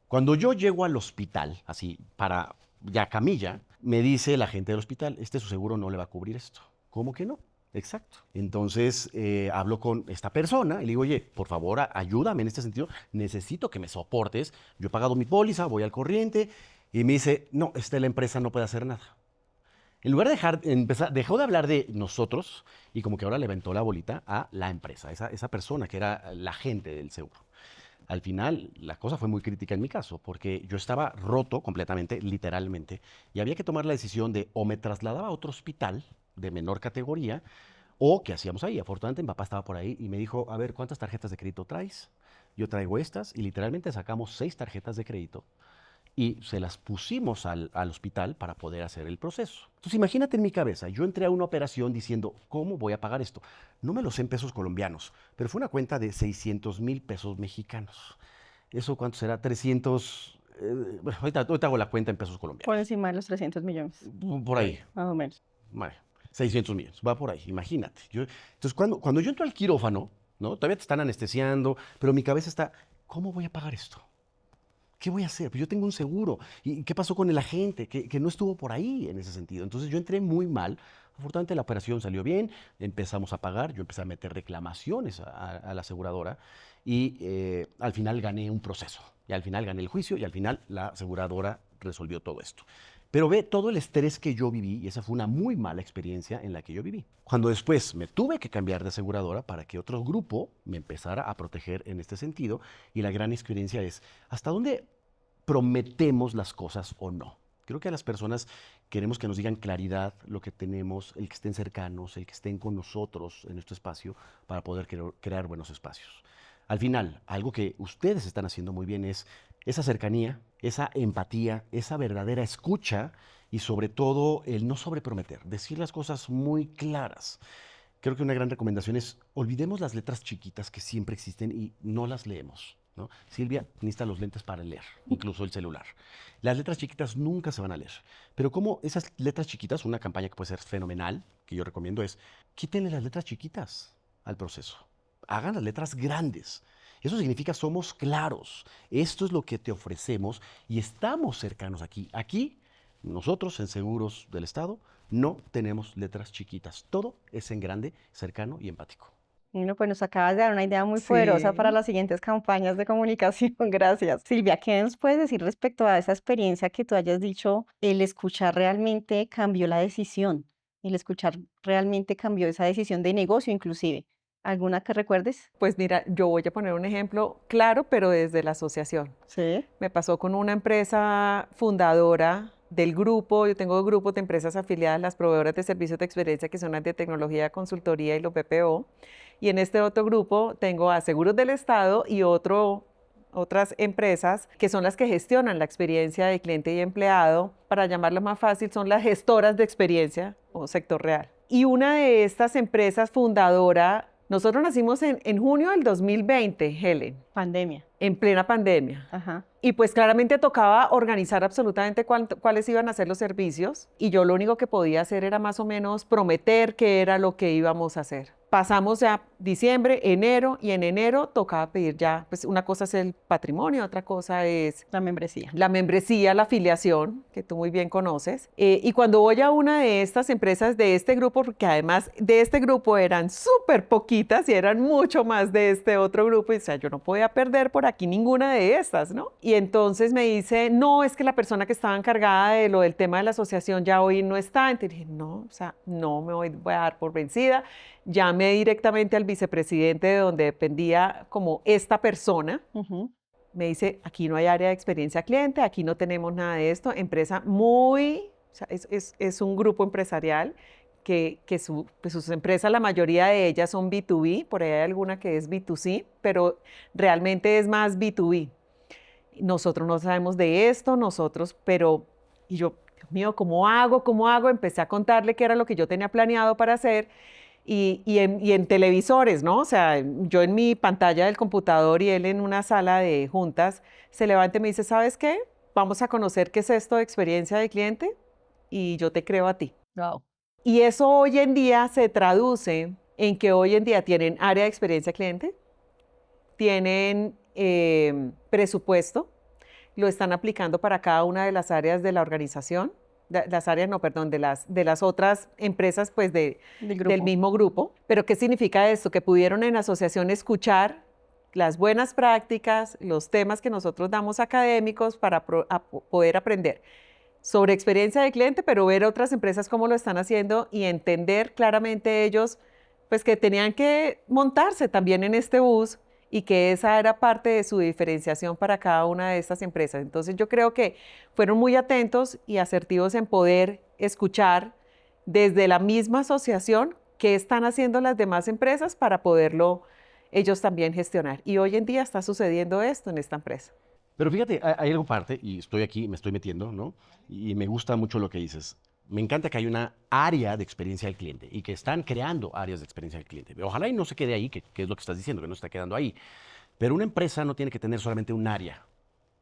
cuando yo llego al hospital, así, para ya camilla, me dice la gente del hospital, su seguro no le va a cubrir esto. ¿Cómo que no? Exacto. Entonces hablo con esta persona y le digo, oye, por favor, ayúdame en este sentido, necesito que me soportes. Yo he pagado mi póliza, voy al corriente, y me dice, no, la empresa no puede hacer nada. En lugar de dejó de hablar de nosotros y como que ahora le aventó la bolita a la empresa, esa persona que era la agente del seguro. Al final, la cosa fue muy crítica en mi caso, porque yo estaba roto completamente, literalmente, y había que tomar la decisión de o me trasladaba a otro hospital de menor categoría, o ¿qué hacíamos ahí? Afortunadamente mi papá estaba por ahí y me dijo, a ver, ¿cuántas tarjetas de crédito traes? Yo traigo estas, y literalmente sacamos 6 tarjetas de crédito y se las pusimos al hospital para poder hacer el proceso. Entonces imagínate en mi cabeza, yo entré a una operación diciendo, ¿cómo voy a pagar esto? No me lo sé en pesos colombianos, pero fue una cuenta de 600,000 pesos mexicanos. ¿Eso cuánto será? 300... bueno, ahorita hago la cuenta en pesos colombianos. Por encima de los 300 millones, Por ahí. más o menos. Vale, 600 millones, va por ahí, imagínate. Entonces, cuando yo entro al quirófano, ¿no? Todavía te están anestesiando, pero mi cabeza está, ¿cómo voy a pagar esto? ¿Qué voy a hacer? Pues yo tengo un seguro. ¿Y qué pasó con el agente? Que no estuvo por ahí en ese sentido. Entonces yo entré muy mal. Afortunadamente la operación salió bien, empezamos a pagar, yo empecé a meter reclamaciones a la aseguradora y al final gané un proceso. Y al final gané el juicio y al final la aseguradora resolvió todo esto. Pero ve todo el estrés que yo viví y esa fue una muy mala experiencia en la que yo viví. Cuando después me tuve que cambiar de aseguradora para que otro grupo me empezara a proteger en este sentido y la gran experiencia es ¿hasta dónde prometemos las cosas o no? Creo que a las personas queremos que nos digan claridad lo que tenemos, el que estén cercanos, el que estén con nosotros en nuestro espacio para poder crear buenos espacios. Al final, algo que ustedes están haciendo muy bien es esa cercanía, esa empatía, esa verdadera escucha y sobre todo el no sobreprometer, decir las cosas muy claras. Creo que una gran recomendación es olvidemos las letras chiquitas que siempre existen y no las leemos, ¿no? Silvia necesita los lentes para leer, incluso el celular. Las letras chiquitas nunca se van a leer. Pero como esas letras chiquitas, una campaña que puede ser fenomenal, que yo recomiendo es, quítenle las letras chiquitas al proceso. Hagan las letras grandes. Eso significa somos claros. Esto es lo que te ofrecemos y estamos cercanos aquí. Aquí, nosotros en Seguros del Estado, no tenemos letras chiquitas. Todo es en grande, cercano y empático. Bueno, pues nos acabas de dar una idea muy poderosa para Sí. las siguientes campañas de comunicación. Gracias. Silvia, ¿qué nos puedes decir respecto a esa experiencia que tú hayas dicho? El escuchar realmente cambió la decisión. El escuchar realmente cambió esa decisión de negocio, inclusive. ¿Alguna que recuerdes? Pues mira, yo voy a poner un ejemplo claro, pero desde la asociación. Sí. Me pasó con una empresa fundadora del grupo. Yo tengo grupos de empresas afiliadas, las proveedoras de servicios de experiencia, que son las de tecnología, consultoría y los BPO. Y en este otro grupo tengo a Seguros del Estado y otras empresas que son las que gestionan la experiencia de cliente y empleado. Para llamarlo más fácil, son las gestoras de experiencia o sector real. Y una de estas empresas fundadora, nosotros nacimos en junio del 2020, Helen, Pandemia. en plena pandemia. Ajá. Y pues claramente tocaba organizar absolutamente cuáles iban a ser los servicios y yo lo único que podía hacer era más o menos prometer qué era lo que íbamos a hacer. Pasamos ya diciembre, enero y en enero tocaba pedir ya, pues una cosa es el patrimonio, otra cosa es La membresía. la membresía, la afiliación, que tú muy bien conoces. Y cuando voy a una de estas empresas de este grupo, porque además de este grupo eran súper poquitas y eran mucho más de este otro grupo, y o sea, yo no podía perder por aquí ninguna de estas, ¿no? Y entonces me dice, no, es que la persona que estaba encargada de lo del tema de la asociación ya hoy no está. Entonces dije, no, o sea, no me voy a dar por vencida. Llamé directamente al vicepresidente de donde dependía como esta persona. Ujú. Me dice, aquí no hay área de experiencia cliente, aquí no tenemos nada de esto. Empresa muy, o sea, es un grupo empresarial que pues sus empresas, la mayoría de ellas son B2B, por ahí hay alguna que es B2C, pero realmente es más B2B. Nosotros no sabemos de esto, y yo, Dios mío, ¿cómo hago? ¿Cómo hago? Empecé a contarle qué era lo que yo tenía planeado para hacer. y en televisores, ¿no? O sea, yo en mi pantalla del computador y él en una sala de juntas, se levanta y me dice, ¿sabes qué? Vamos a conocer qué es esto de experiencia de cliente y yo te creo a ti. Wow. Y eso hoy en día se traduce en que hoy en día tienen área de experiencia cliente, tienen presupuesto, lo están aplicando para cada una de las áreas de la organización, las áreas, no, perdón, de las otras empresas pues del mismo grupo. Pero ¿qué significa esto? Que pudieron en asociación escuchar las buenas prácticas, los temas que nosotros damos académicos para poder aprender sobre experiencia de cliente, pero ver otras empresas cómo lo están haciendo y entender claramente ellos pues que tenían que montarse también en este bus y que esa era parte de su diferenciación para cada una de estas empresas. Entonces yo creo que fueron muy atentos y asertivos en poder escuchar desde la misma asociación qué están haciendo las demás empresas para poderlo ellos también gestionar. Y hoy en día está sucediendo esto en esta empresa. Pero fíjate, hay algo parte, y estoy aquí, me estoy metiendo, ¿no? Y me gusta mucho lo que dices. Me encanta que hay una área de experiencia del cliente y que están creando áreas de experiencia del cliente. Ojalá y no se quede ahí, que es lo que estás diciendo, que no está quedando ahí. Pero una empresa no tiene que tener solamente un área.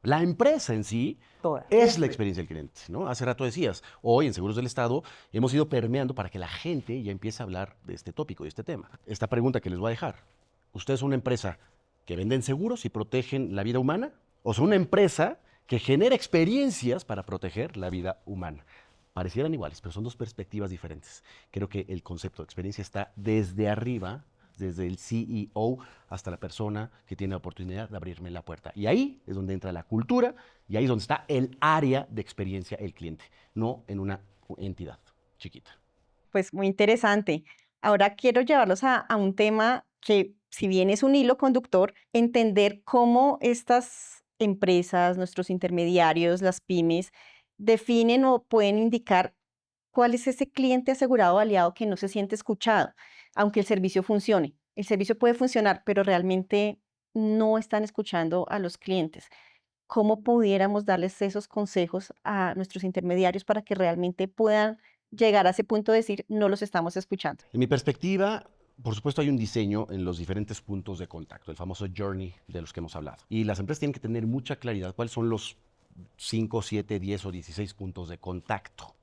La empresa en sí Toda. es la experiencia del cliente, ¿no? Hace rato decías, hoy en Seguros del Estado hemos ido permeando para que la gente ya empiece a hablar de este tópico, de este tema. Esta pregunta que les voy a dejar. ¿Ustedes son una empresa que venden seguros y protegen la vida humana? ¿O son una empresa que genera experiencias para proteger la vida humana? Parecieran iguales, pero son dos perspectivas diferentes. Creo que el concepto de experiencia está desde arriba, desde el CEO hasta la persona que tiene la oportunidad de abrirme la puerta. Y ahí es donde entra la cultura y ahí es donde está el área de experiencia el cliente, no en una entidad chiquita. Pues muy interesante. Ahora quiero llevarlos a un tema que, si bien es un hilo conductor, entender cómo estas empresas, nuestros intermediarios, las pymes, definen o pueden indicar cuál es ese cliente asegurado o aliado que no se siente escuchado, aunque el servicio funcione. El servicio puede funcionar, pero realmente no están escuchando a los clientes. ¿Cómo pudiéramos darles esos consejos a nuestros intermediarios para que realmente puedan llegar a ese punto de decir, no los estamos escuchando? En mi perspectiva, por supuesto, hay un diseño en los diferentes puntos de contacto, el famoso journey de los que hemos hablado. Y las empresas tienen que tener mucha claridad cuáles son los 5, 7, 10 o 16 puntos de contacto.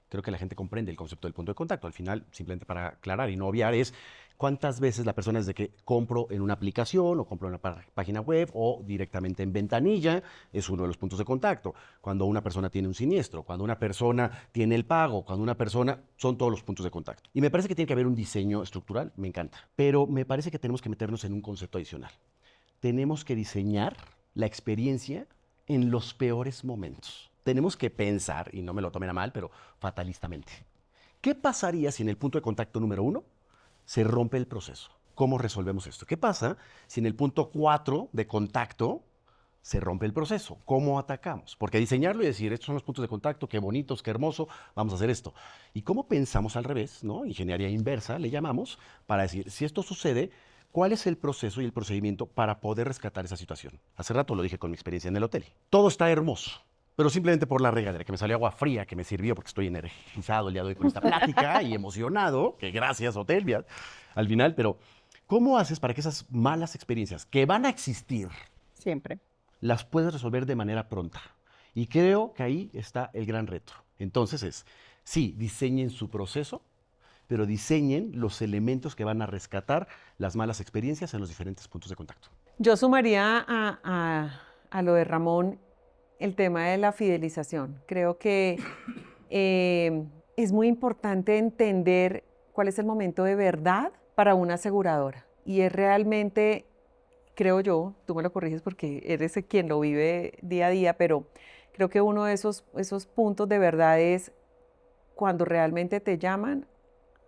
Creo que la gente comprende el concepto del punto de contacto. Al final, simplemente para aclarar y no obviar, es cuántas veces la persona desde que compro en una aplicación o compro en una página web o directamente en ventanilla, es uno de los puntos de contacto. Cuando una persona tiene un siniestro, cuando una persona tiene el pago, cuando una persona, son todos los puntos de contacto. Y me parece que tiene que haber un diseño estructural, me encanta. Pero me parece que tenemos que meternos en un concepto adicional. Tenemos que diseñar la experiencia en los peores momentos. Tenemos que pensar, y no me lo tomen a mal, pero fatalistamente. ¿Qué pasaría si en el punto de contacto número 1 se rompe el proceso? ¿Cómo resolvemos esto? ¿Qué pasa si en el punto 4 de contacto se rompe el proceso? ¿Cómo atacamos? Porque diseñarlo y decir, estos son los puntos de contacto, qué bonitos, qué hermoso, vamos a hacer esto. ¿Y cómo pensamos al revés, ¿no? Ingeniería inversa, le llamamos, para decir, si esto sucede, ¿cuál es el proceso y el procedimiento para poder rescatar esa situación? Hace rato lo dije con mi experiencia en el hotel. Todo está hermoso, pero simplemente por la regadera, que me salió agua fría, que me sirvió porque estoy energizado el día de hoy con esta plática y emocionado, que gracias, hotel, al final, pero ¿cómo haces para que esas malas experiencias que van a existir Siempre. las puedas resolver de manera pronta? Y creo que ahí está el gran reto. Entonces sí, diseñen su proceso, pero diseñen los elementos que van a rescatar las malas experiencias en los diferentes puntos de contacto. Yo sumaría a lo de Ramón el tema de la fidelización. Creo que es muy importante entender cuál es el momento de verdad para una aseguradora. Y es realmente, creo yo, tú me lo corriges porque eres quien lo vive día a día, pero creo que uno de esos puntos de verdad es cuando realmente te llaman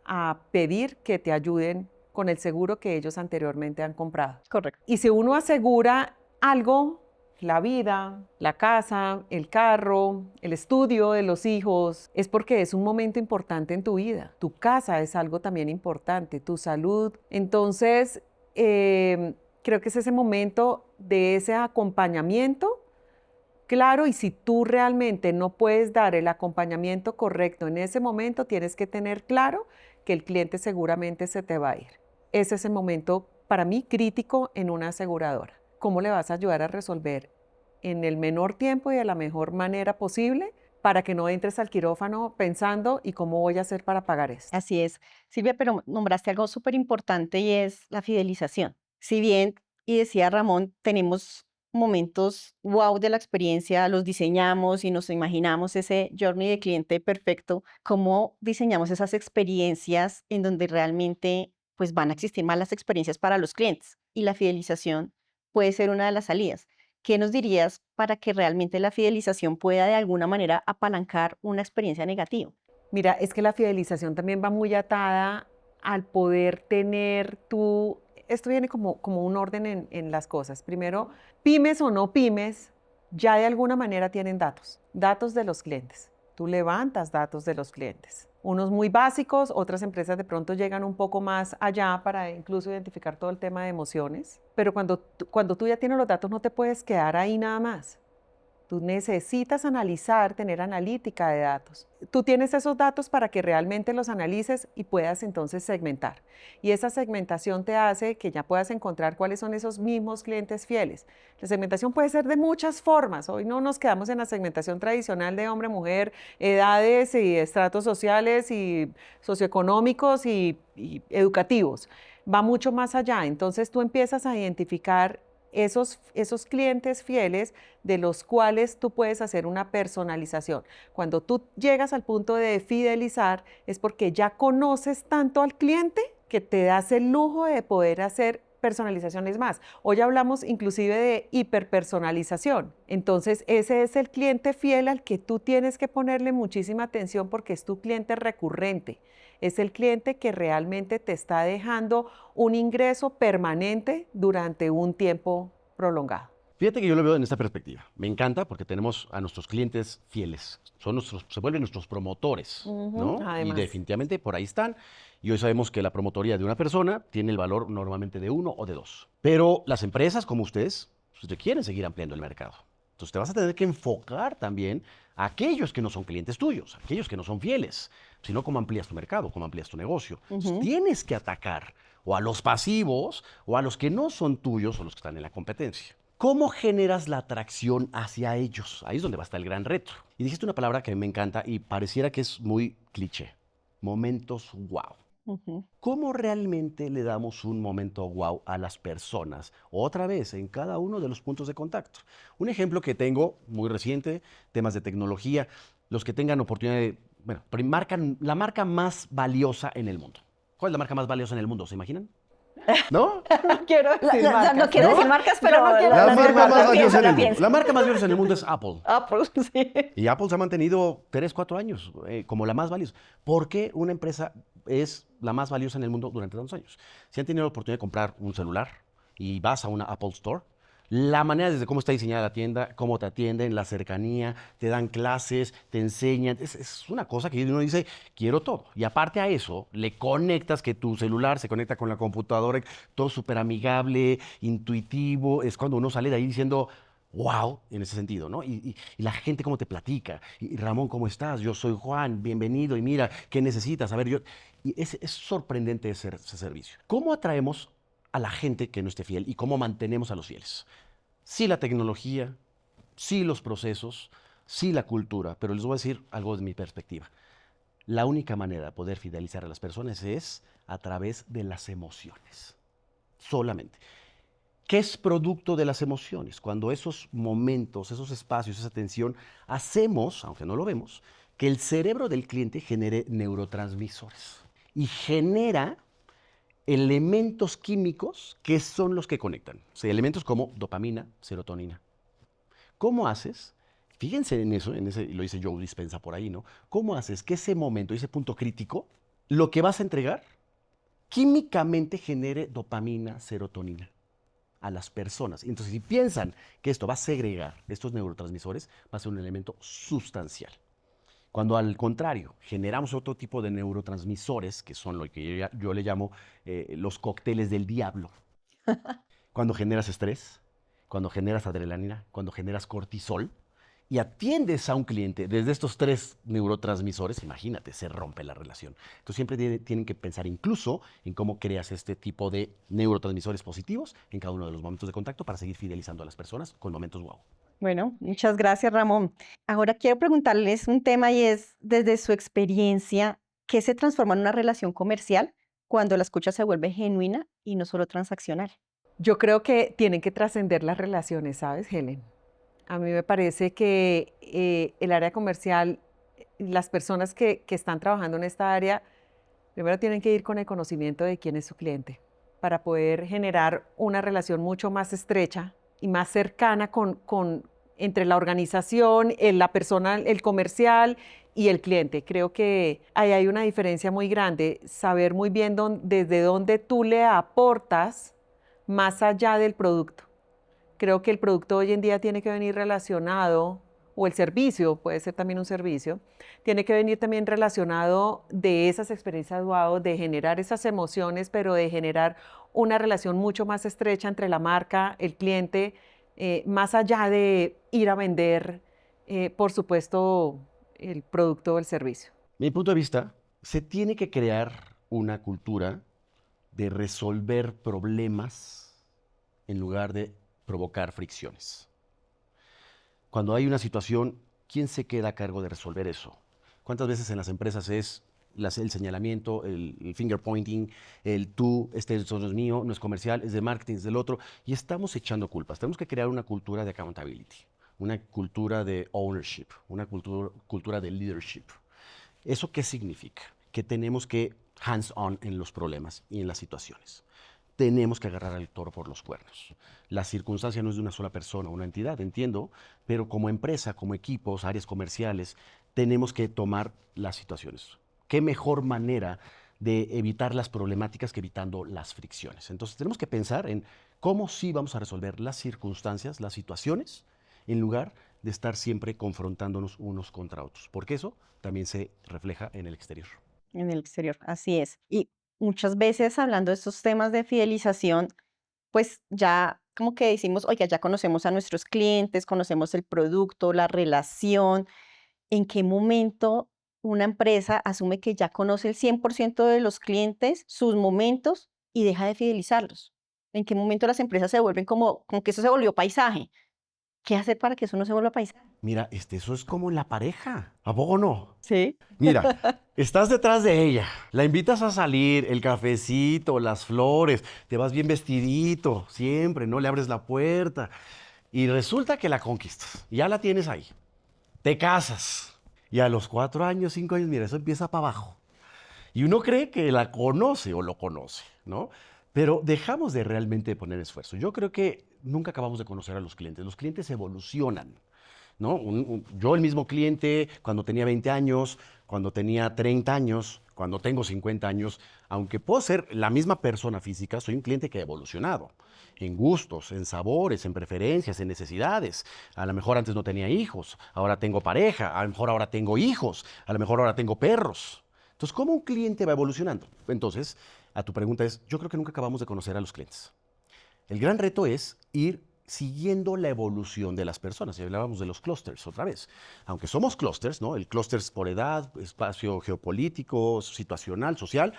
a pedir que te ayuden con el seguro que ellos anteriormente han comprado. Correcto. Y si uno asegura algo, la vida, la casa, el carro, el estudio de los hijos, es porque es un momento importante en tu vida. Tu casa es algo también importante, tu salud. Entonces, creo que es ese momento de ese acompañamiento. Claro, y si tú realmente no puedes dar el acompañamiento correcto en ese momento, tienes que tener claro que el cliente seguramente se te va a ir. Ese es el momento, para mí, crítico en una aseguradora. ¿Cómo le vas a ayudar a resolver en el menor tiempo y de la mejor manera posible para que no entres al quirófano pensando ¿y cómo voy a hacer para pagar esto? Así es, Silvia, pero nombraste algo súper importante y es la fidelización. Si bien, y decía Ramón, tenemos momentos wow de la experiencia, los diseñamos y nos imaginamos ese journey de cliente perfecto, ¿cómo diseñamos esas experiencias en donde realmente pues van a existir malas experiencias para los clientes? Y la fidelización puede ser una de las salidas. ¿Qué nos dirías para que realmente la fidelización pueda de alguna manera apalancar una experiencia negativa? Mira, es que la fidelización también va muy atada al poder tener tú, esto viene como un orden en las cosas. Primero, pymes o no pymes, ya de alguna manera tienen datos de los clientes. Tú levantas datos de los clientes. Unos muy básicos, otras empresas de pronto llegan un poco más allá para incluso identificar todo el tema de emociones. Pero cuando tú ya tienes los datos no te puedes quedar ahí nada más. Tú necesitas analizar, tener analítica de datos. Tú tienes esos datos para que realmente los analices y puedas entonces segmentar. Y esa segmentación te hace que ya puedas encontrar cuáles son esos mismos clientes fieles. La segmentación puede ser de muchas formas. Hoy no nos quedamos en la segmentación tradicional de hombre-mujer, edades y estratos sociales y socioeconómicos y educativos. Va mucho más allá. Entonces tú empiezas a identificar esos clientes fieles de los cuales tú puedes hacer una personalización. Cuando tú llegas al punto de fidelizar es porque ya conoces tanto al cliente que te das el lujo de poder hacer personalizaciones más. Hoy hablamos inclusive de hiperpersonalización. Entonces ese es el cliente fiel al que tú tienes que ponerle muchísima atención porque es tu cliente recurrente. Es el cliente que realmente te está dejando un ingreso permanente durante un tiempo prolongado. Fíjate que yo lo veo en esta perspectiva. Me encanta porque tenemos a nuestros clientes fieles. Se vuelven nuestros promotores, ¿no? Y Además. definitivamente por ahí están. Y hoy sabemos que la promotoría de una persona tiene el valor normalmente de 1 o de 2. Pero las empresas como ustedes pues, quieren seguir ampliando el mercado. Entonces te vas a tener que enfocar también a aquellos que no son clientes tuyos, a aquellos que no son fieles. Si no, ¿cómo amplías tu mercado? ¿Cómo amplías tu negocio? Entonces, tienes que atacar o a los pasivos o a los que no son tuyos o los que están en la competencia. ¿Cómo generas la atracción hacia ellos? Ahí es donde va a estar el gran reto. Y dijiste una palabra que a mí me encanta y pareciera que es muy cliché. Momentos wow. ¿Cómo realmente le damos un momento wow a las personas? Otra vez, en cada uno de los puntos de contacto. Un ejemplo que tengo, muy reciente, temas de tecnología. Los que tengan oportunidad de, bueno, la marca más valiosa en el mundo. ¿Cuál es la marca más valiosa en el mundo? ¿Se imaginan? ¿No? No quiero decir marcas. No quiero ¿No? decir marcas, pero no quiero La decir marca marcas. más valiosa en el mundo. pienso. La marca más valiosa en el mundo es Apple. Apple, sí. Y Apple se ha mantenido 3, 4 años como la más valiosa. ¿Por qué una empresa es la más valiosa en el mundo durante tantos años? Si han tenido la oportunidad de comprar un celular y vas a una Apple Store, la manera desde cómo está diseñada la tienda, cómo te atienden, la cercanía, te dan clases, te enseñan, es una cosa que uno dice, quiero todo. Y aparte a eso, le conectas que tu celular se conecta con la computadora, todo súper amigable, intuitivo, es cuando uno sale de ahí diciendo, wow, en ese sentido, ¿no? Y la gente cómo te platica, y Ramón, ¿cómo estás? Yo soy Juan, bienvenido, y mira, ¿qué necesitas? A ver, y es sorprendente ese servicio. ¿Cómo atraemos a la gente que no esté fiel y cómo mantenemos a los fieles? Sí la tecnología, sí los procesos, sí la cultura, pero les voy a decir algo de mi perspectiva. La única manera de poder fidelizar a las personas es a través de las emociones, solamente. ¿Qué es producto de las emociones? Cuando esos momentos, esos espacios, esa atención, hacemos, aunque no lo vemos, que el cerebro del cliente genere neurotransmisores y genera elementos químicos que son los que conectan. O sea, elementos como dopamina, serotonina. ¿Cómo haces? Fíjense en eso, lo dice Joe Dispenza por ahí, ¿no? ¿Cómo haces que ese momento, ese punto crítico, lo que vas a entregar, químicamente genere dopamina, serotonina a las personas? Entonces, si piensan que esto va a segregar estos neurotransmisores, va a ser un elemento sustancial. Cuando al contrario, generamos otro tipo de neurotransmisores, que son lo que yo le llamo los cócteles del diablo. Cuando generas estrés, cuando generas adrenalina, cuando generas cortisol, y atiendes a un cliente desde estos 3 neurotransmisores, imagínate, se rompe la relación. Entonces siempre tienen que pensar incluso en cómo creas este tipo de neurotransmisores positivos en cada uno de los momentos de contacto para seguir fidelizando a las personas con momentos wow. Bueno, muchas gracias, Ramón. Ahora quiero preguntarles un tema y es, desde su experiencia, ¿qué se transforma en una relación comercial cuando la escucha se vuelve genuina y no solo transaccional? Yo creo que tienen que trascender las relaciones, ¿sabes, Helen? A mí me parece que el área comercial, las personas que están trabajando en esta área, primero tienen que ir con el conocimiento de quién es su cliente para poder generar una relación mucho más estrecha y más cercana entre la organización, la persona, el comercial y el cliente. Creo que ahí hay una diferencia muy grande, saber muy bien desde dónde tú le aportas más allá del producto. Creo que el producto hoy en día tiene que venir relacionado, o el servicio, puede ser también un servicio, tiene que venir también relacionado de esas experiencias wow, de generar esas emociones, pero de generar una relación mucho más estrecha entre la marca, el cliente, más allá de ir a vender, por supuesto, el producto o el servicio. Mi punto de vista, se tiene que crear una cultura de resolver problemas en lugar de provocar fricciones. Cuando hay una situación, ¿quién se queda a cargo de resolver eso? ¿Cuántas veces en las empresas es el señalamiento, el finger pointing, el tú, esto no es mío, no es comercial, es de marketing, es del otro, y estamos echando culpas? Tenemos que crear una cultura de accountability, una cultura de ownership, una cultura de leadership. ¿Eso qué significa? Que tenemos que hands-on en los problemas y en las situaciones. Tenemos que agarrar al toro por los cuernos. La circunstancia no es de una sola persona, una entidad, entiendo, pero como empresa, como equipos, áreas comerciales, tenemos que tomar las situaciones. ¿Qué mejor manera de evitar las problemáticas que evitando las fricciones? Entonces tenemos que pensar en cómo sí vamos a resolver las circunstancias, las situaciones, en lugar de estar siempre confrontándonos unos contra otros, porque eso también se refleja en el exterior. En el exterior, así es. Y muchas veces hablando de estos temas de fidelización, pues ya como que decimos, oiga, ya conocemos a nuestros clientes, conocemos el producto, la relación. ¿En qué momento una empresa asume que ya conoce el 100% de los clientes, sus momentos y deja de fidelizarlos? ¿En qué momento las empresas se vuelven como que eso se volvió paisaje? ¿Qué hacer para que eso no se vuelva paisaje? Mira, eso es como la pareja, ¿a poco no? Sí. Mira, estás detrás de ella, la invitas a salir, el cafecito, las flores, te vas bien vestidito, siempre, ¿no? Le abres la puerta y resulta que la conquistas, ya la tienes ahí, te casas y a los 4 años, 5 años, mira, eso empieza para abajo. Y uno cree que la conoce o lo conoce, ¿no? Pero dejamos de realmente poner esfuerzo. Yo creo que nunca acabamos de conocer a los clientes evolucionan. ¿No? Yo el mismo cliente cuando tenía 20 años, cuando tenía 30 años, cuando tengo 50 años, aunque puedo ser la misma persona física, soy un cliente que ha evolucionado en gustos, en sabores, en preferencias, en necesidades. A lo mejor antes no tenía hijos, ahora tengo pareja, a lo mejor ahora tengo hijos, a lo mejor ahora tengo perros. Entonces, ¿cómo un cliente va evolucionando? Entonces, a tu pregunta es, yo creo que nunca acabamos de conocer a los clientes. El gran reto es ir siguiendo la evolución de las personas. Y hablábamos de los clústeres otra vez. Aunque somos clústeres, ¿no? El clúster es por edad, espacio geopolítico, situacional, social,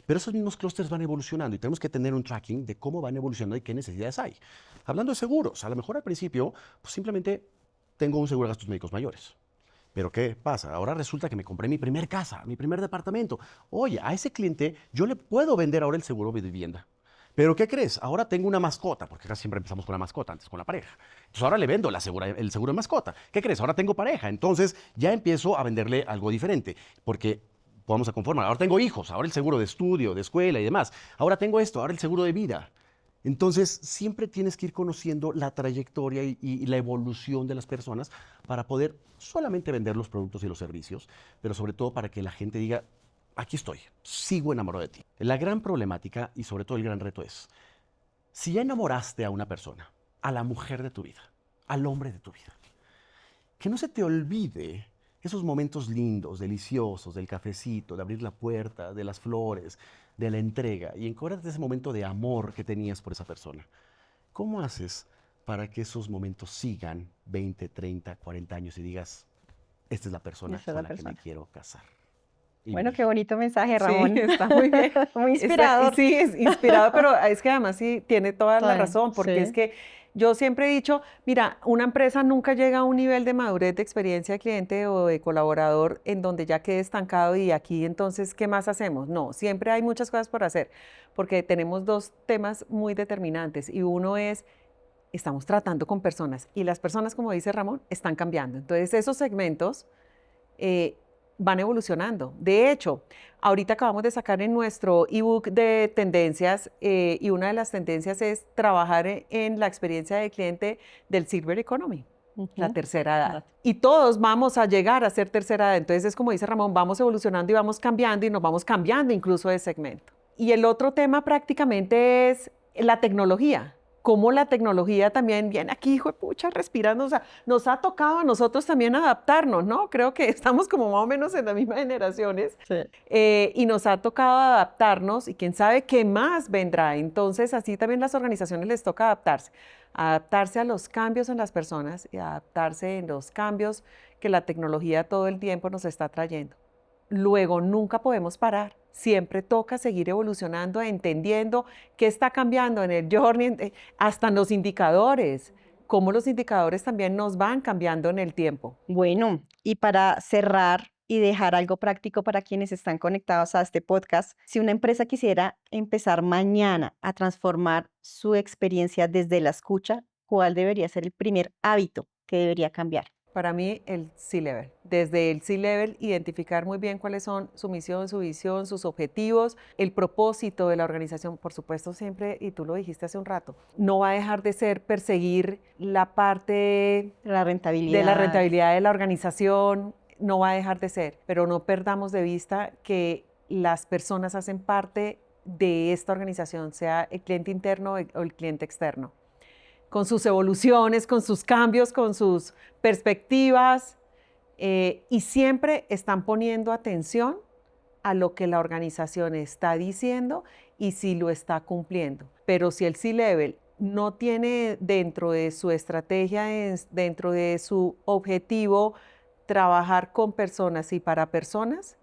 pero esos mismos clústeres van evolucionando y tenemos que tener un tracking de cómo van evolucionando y qué necesidades hay. Hablando de seguros, a lo mejor al principio pues simplemente tengo un seguro de gastos médicos mayores. Pero ¿qué pasa? Ahora resulta que me compré mi primer casa, mi primer departamento. Oye, a ese cliente yo le puedo vender ahora el seguro de vivienda. Pero ¿qué crees? Ahora tengo una mascota, porque casi siempre empezamos con la mascota, antes con la pareja. Entonces ahora le vendo el seguro de mascota. ¿Qué crees? Ahora tengo pareja. Entonces ya empiezo a venderle algo diferente, porque vamos a conformar. Ahora tengo hijos, ahora el seguro de estudio, de escuela y demás. Ahora tengo esto, ahora el seguro de vida. Entonces siempre tienes que ir conociendo la trayectoria y la evolución de las personas para poder solamente vender los productos y los servicios, pero sobre todo para que la gente diga, aquí estoy, sigo enamorado de ti. La gran problemática y sobre todo el gran reto es, si ya enamoraste a una persona, a la mujer de tu vida, al hombre de tu vida, que no se te olvide esos momentos lindos, deliciosos, del cafecito, de abrir la puerta, de las flores, de la entrega, y acuérdate de ese momento de amor que tenías por esa persona. ¿Cómo haces para que esos momentos sigan 20, 30, 40 años y digas, esta es la persona Esa es con la la que me persona. quiero casar y Bueno, vivir. qué bonito mensaje, Sí, Ramón. está muy bien. Muy inspirador. Sí, es inspirado, pero es que además sí tiene toda la Total, razón, porque es sí. que yo siempre he dicho, mira, una empresa nunca llega a un nivel de madurez de experiencia de cliente o de colaborador en donde ya quede estancado y aquí entonces, ¿qué más hacemos? No, siempre hay muchas cosas por hacer, porque tenemos dos temas muy determinantes y uno es, estamos tratando con personas y las personas, como dice Ramón, están cambiando. Entonces, esos segmentos eh, van evolucionando. De hecho, ahorita acabamos de sacar en nuestro ebook de tendencias y una de las tendencias es trabajar en la experiencia de cliente del Silver Economy, la Ujú. tercera edad. La- Y todos vamos a llegar a ser tercera edad. Entonces es como dice Ramón, vamos evolucionando y vamos cambiando y nos vamos cambiando incluso de segmento. Y el otro tema prácticamente es la tecnología. Cómo la tecnología también viene aquí, hijo de pucha, respirando. O sea, nos ha tocado a nosotros también adaptarnos, ¿no? Creo que estamos como más o menos en las mismas generaciones Sí. y nos ha tocado adaptarnos y quién sabe qué más vendrá. Entonces, así también las organizaciones les toca adaptarse a los cambios en las personas y adaptarse en los cambios que la tecnología todo el tiempo nos está trayendo. Luego, nunca podemos parar. Siempre toca seguir evolucionando, entendiendo qué está cambiando en el journey, hasta en los indicadores, cómo los indicadores también nos van cambiando en el tiempo. Bueno, y para cerrar y dejar algo práctico para quienes están conectados a este podcast, si una empresa quisiera empezar mañana a transformar su experiencia desde la escucha, ¿cuál debería ser el primer hábito que debería cambiar? Para mí, el C-Level. Desde el C-Level, identificar muy bien cuáles son su misión, su visión, sus objetivos, el propósito de la organización. Por supuesto, siempre, y tú lo dijiste hace un rato, no va a dejar de ser perseguir la parte La de rentabilidad. la rentabilidad de la organización, no va a dejar de ser, pero no perdamos de vista que las personas hacen parte de esta organización, sea el cliente interno o el cliente externo, con sus evoluciones, con sus cambios, con sus perspectivas, y siempre están poniendo atención a lo que la organización está diciendo y si lo está cumpliendo. Pero si el C-Level no tiene dentro de su estrategia, dentro de su objetivo, trabajar con personas y para personas,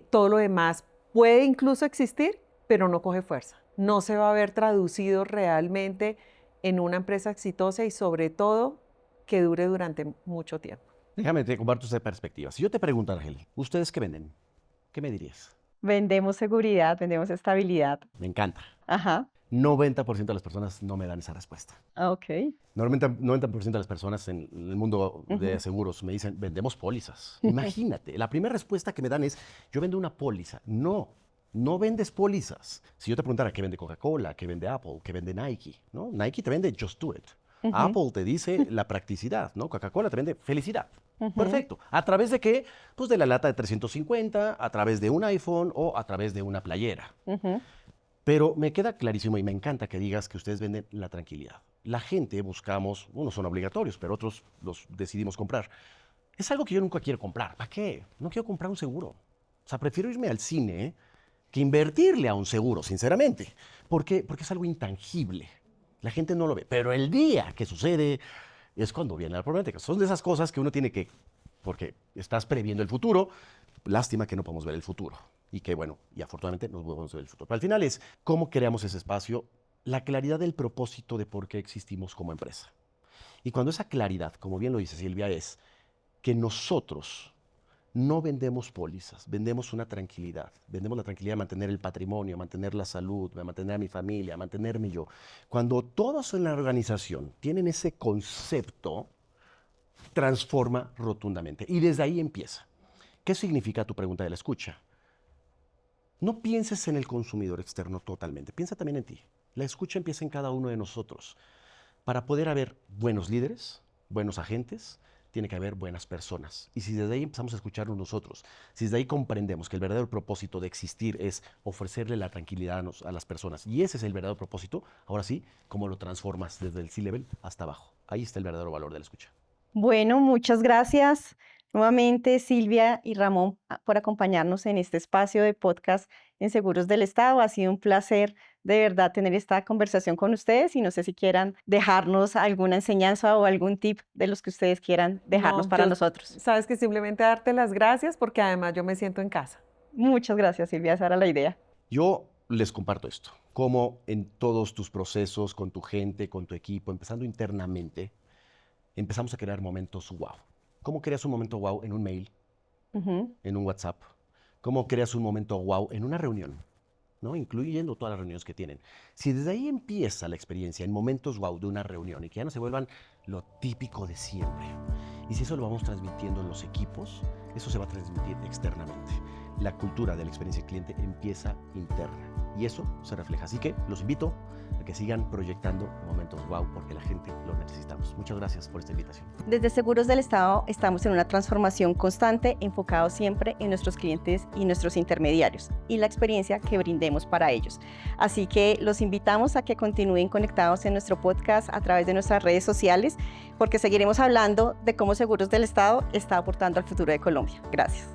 todo lo demás puede incluso existir, pero no coge fuerza. No se va a ver traducido realmente en una empresa exitosa y sobre todo que dure durante mucho tiempo. Déjame te comparto esta perspectiva. Si yo te pregunto, Ángel, ¿ustedes qué venden? ¿Qué me dirías? Vendemos seguridad, vendemos estabilidad. Me encanta. Ajá, 90% de las personas no me dan esa respuesta. ok. Normalmente 90% de las personas en el mundo de Ujú. seguros me dicen, vendemos pólizas. Imagínate, la primera respuesta que me dan es, yo vendo una póliza. No, no vendes pólizas. Si yo te preguntara qué vende Coca-Cola, qué vende Apple, qué vende Nike, ¿no? Nike te vende Just Do It. Ujú. Apple te dice la practicidad, ¿no? Coca-Cola te vende felicidad. Ujú. Perfecto. ¿A través de qué? Pues de la lata de 350, a través de un iPhone o a través de una playera. Ujú. Pero me queda clarísimo y me encanta que digas que ustedes venden la tranquilidad. La gente buscamos, unos son obligatorios, pero otros los decidimos comprar. Es algo que yo nunca quiero comprar. ¿Para qué? No quiero comprar un seguro. O sea, prefiero irme al cine que invertirle a un seguro, sinceramente. ¿Por qué? Porque es algo intangible. La gente no lo ve. Pero el día que sucede es cuando viene la problemática. Son de esas cosas que uno tiene que, porque estás previendo el futuro, lástima que no podemos ver el futuro. Y que bueno, y afortunadamente nos podemos ver el futuro. Pero al final es cómo creamos ese espacio, la claridad del propósito de por qué existimos como empresa. Y cuando esa claridad, como bien lo dice Silvia, es que nosotros no vendemos pólizas, vendemos una tranquilidad. Vendemos la tranquilidad de mantener el patrimonio, mantener la salud, de mantener a mi familia, mantenerme yo. Cuando todos en la organización tienen ese concepto, transforma rotundamente. Y desde ahí empieza. ¿Qué significa tu pregunta de la escucha? No pienses en el consumidor externo totalmente, piensa también en ti. La escucha empieza en cada uno de nosotros. Para poder haber buenos líderes, buenos agentes, tiene que haber buenas personas. Y si desde ahí empezamos a escucharnos nosotros, si desde ahí comprendemos que el verdadero propósito de existir es ofrecerle la tranquilidad a las personas, y ese es el verdadero propósito, ahora sí, ¿cómo lo transformas desde el C-Level hasta abajo? Ahí está el verdadero valor de la escucha. Bueno, muchas gracias nuevamente Silvia y Ramón por acompañarnos en este espacio de podcast en Seguros del Estado. Ha sido un placer de verdad tener esta conversación con ustedes y no sé si quieran dejarnos alguna enseñanza o algún tip de los que ustedes quieran dejarnos No, para yo- nosotros. Sabes que simplemente darte las gracias porque además yo me siento en casa. Muchas gracias, Silvia, esa era la idea. Yo les comparto esto, cómo en todos tus procesos, con tu gente, con tu equipo, empezando internamente, empezamos a crear momentos wow. ¿Cómo creas un momento wow en un mail, Ujú. en un WhatsApp? ¿Cómo creas un momento wow en una reunión? ¿No? Incluyendo todas las reuniones que tienen. Si desde ahí empieza la experiencia en momentos wow de una reunión y que ya no se vuelvan lo típico de siempre, y si eso lo vamos transmitiendo en los equipos, eso se va a transmitir externamente. La cultura de la experiencia del cliente empieza interna y eso se refleja. Así que los invito a que sigan proyectando momentos wow porque la gente lo necesitamos. Muchas gracias por esta invitación. Desde Seguros del Estado estamos en una transformación constante, enfocado siempre en nuestros clientes y nuestros intermediarios y la experiencia que brindemos para ellos. Así que los invitamos a que continúen conectados en nuestro podcast a través de nuestras redes sociales, porque seguiremos hablando de cómo Seguros del Estado está aportando al futuro de Colombia. Gracias.